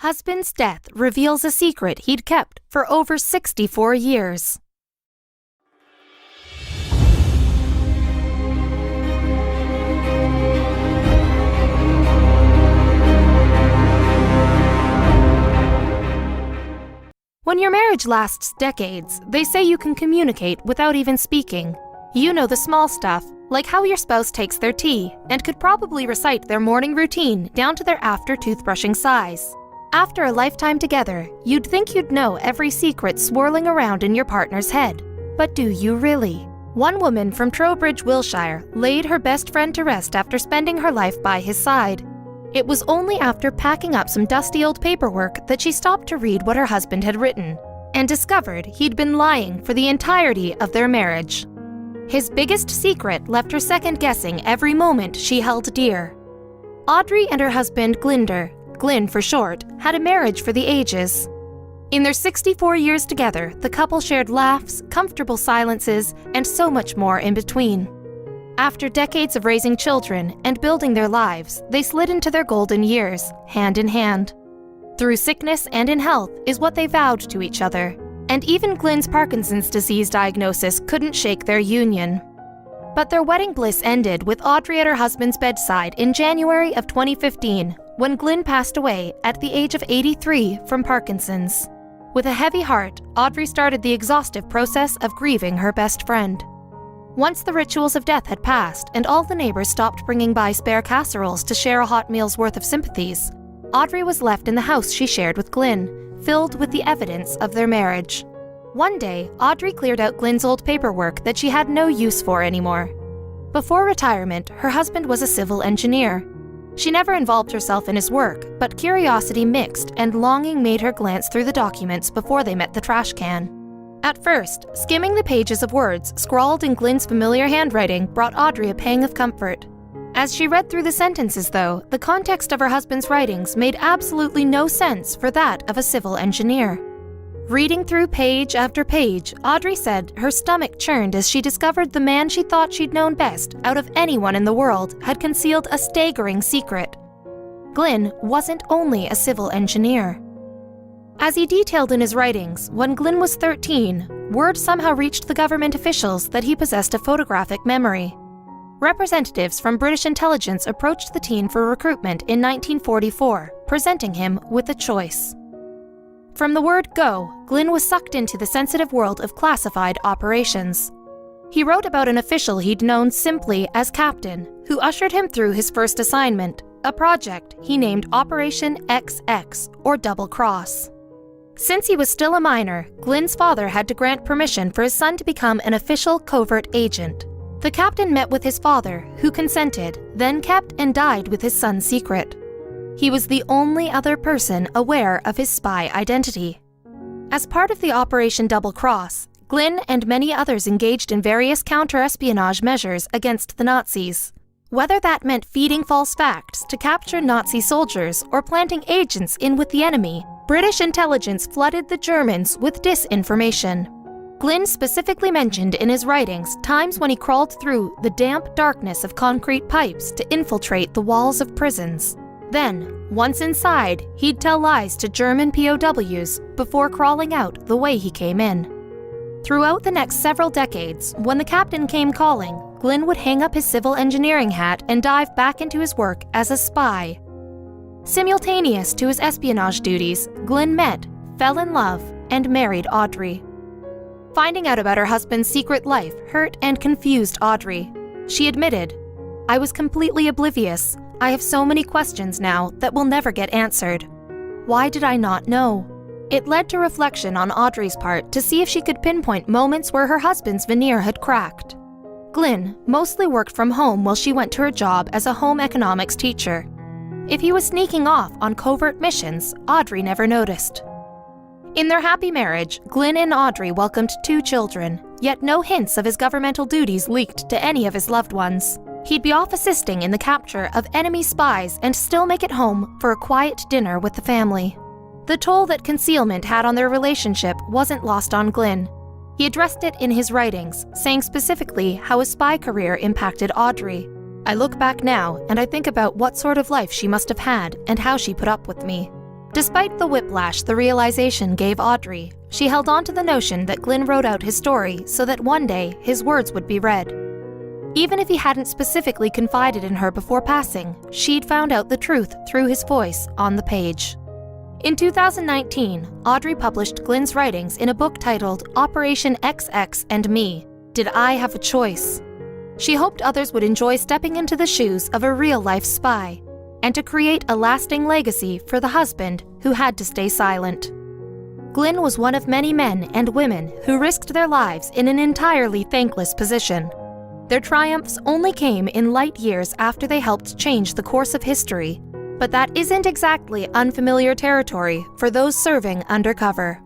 Husband's death reveals a secret he'd kept for over 64 years. When your marriage lasts decades, they say you can communicate without even speaking. You know the small stuff, like how your spouse takes their tea, and could probably recite their morning routine down to their after-toothbrushing size. After a lifetime together, you'd think you'd know every secret swirling around in your partner's head. But do you really? One woman from Trowbridge, Wiltshire, laid her best friend to rest after spending her life by his side. It was only after packing up some dusty old paperwork that she stopped to read what her husband had written, and discovered he'd been lying for the entirety of their marriage. His biggest secret left her second-guessing every moment she held dear. Audrey and her husband Glyn for short, had a marriage for the ages. In their 64 years together, the couple shared laughs, comfortable silences, and so much more in between. After decades of raising children and building their lives, they slid into their golden years, hand in hand. Through sickness and in health is what they vowed to each other, and even Glyn's Parkinson's disease diagnosis couldn't shake their union. But their wedding bliss ended with Audrey at her husband's bedside in January of 2015, when Glyn passed away at the age of 83 from Parkinson's. With a heavy heart, Audrey started the exhaustive process of grieving her best friend. Once the rituals of death had passed and all the neighbors stopped bringing by spare casseroles to share a hot meal's worth of sympathies, Audrey was left in the house she shared with Glyn, filled with the evidence of their marriage. One day, Audrey cleared out Glyn's old paperwork that she had no use for anymore. Before retirement, her husband was a civil engineer. She never involved herself in his work, but curiosity mixed and longing made her glance through the documents before they met the trash can. At first, skimming the pages of words scrawled in Glyn's familiar handwriting brought Audrey a pang of comfort. As she read through the sentences, though, the context of her husband's writings made absolutely no sense for that of a civil engineer. Reading through page after page, Audrey said her stomach churned as she discovered the man she thought she'd known best out of anyone in the world had concealed a staggering secret. Glyn wasn't only a civil engineer. As he detailed in his writings, when Glyn was 13, word somehow reached the government officials that he possessed a photographic memory. Representatives from British intelligence approached the teen for recruitment in 1944, presenting him with a choice. From the word go, Glyn was sucked into the sensitive world of classified operations. He wrote about an official he'd known simply as Captain, who ushered him through his first assignment, a project he named Operation XX, or Double Cross. Since he was still a minor, Glyn's father had to grant permission for his son to become an official covert agent. The captain met with his father, who consented, then kept and died with his son's secret. He was the only other person aware of his spy identity. As part of the Operation Double Cross, Glyn and many others engaged in various counter-espionage measures against the Nazis. Whether that meant feeding false facts to capture Nazi soldiers or planting agents in with the enemy, British intelligence flooded the Germans with disinformation. Glyn specifically mentioned in his writings times when he crawled through the damp darkness of concrete pipes to infiltrate the walls of prisons. Then, once inside, he'd tell lies to German POWs before crawling out the way he came in. Throughout the next several decades, when the captain came calling, Glyn would hang up his civil engineering hat and dive back into his work as a spy. Simultaneous to his espionage duties, Glyn met, fell in love, and married Audrey. Finding out about her husband's secret life hurt and confused Audrey. She admitted, "I was completely oblivious. I have so many questions now that will never get answered. Why did I not know?" It led to reflection on Audrey's part to see if she could pinpoint moments where her husband's veneer had cracked. Glyn mostly worked from home while she went to her job as a home economics teacher. If he was sneaking off on covert missions, Audrey never noticed. In their happy marriage, Glyn and Audrey welcomed 2 children, yet no hints of his governmental duties leaked to any of his loved ones. He'd be off assisting in the capture of enemy spies and still make it home for a quiet dinner with the family. The toll that concealment had on their relationship wasn't lost on Glyn. He addressed it in his writings, saying specifically how his spy career impacted Audrey. "I look back now and I think about what sort of life she must have had and how she put up with me. Despite the whiplash the realization gave Audrey, she held on to the notion that Glyn wrote out his story so that one day his words would be read. Even if he hadn't specifically confided in her before passing, she'd found out the truth through his voice on the page. In 2019, Audrey published Glyn's writings in a book titled Operation XX and Me, Did I Have a Choice? She hoped others would enjoy stepping into the shoes of a real-life spy, and to create a lasting legacy for the husband who had to stay silent. Glyn was one of many men and women who risked their lives in an entirely thankless position. Their triumphs only came in light years after they helped change the course of history, but that isn't exactly unfamiliar territory for those serving undercover.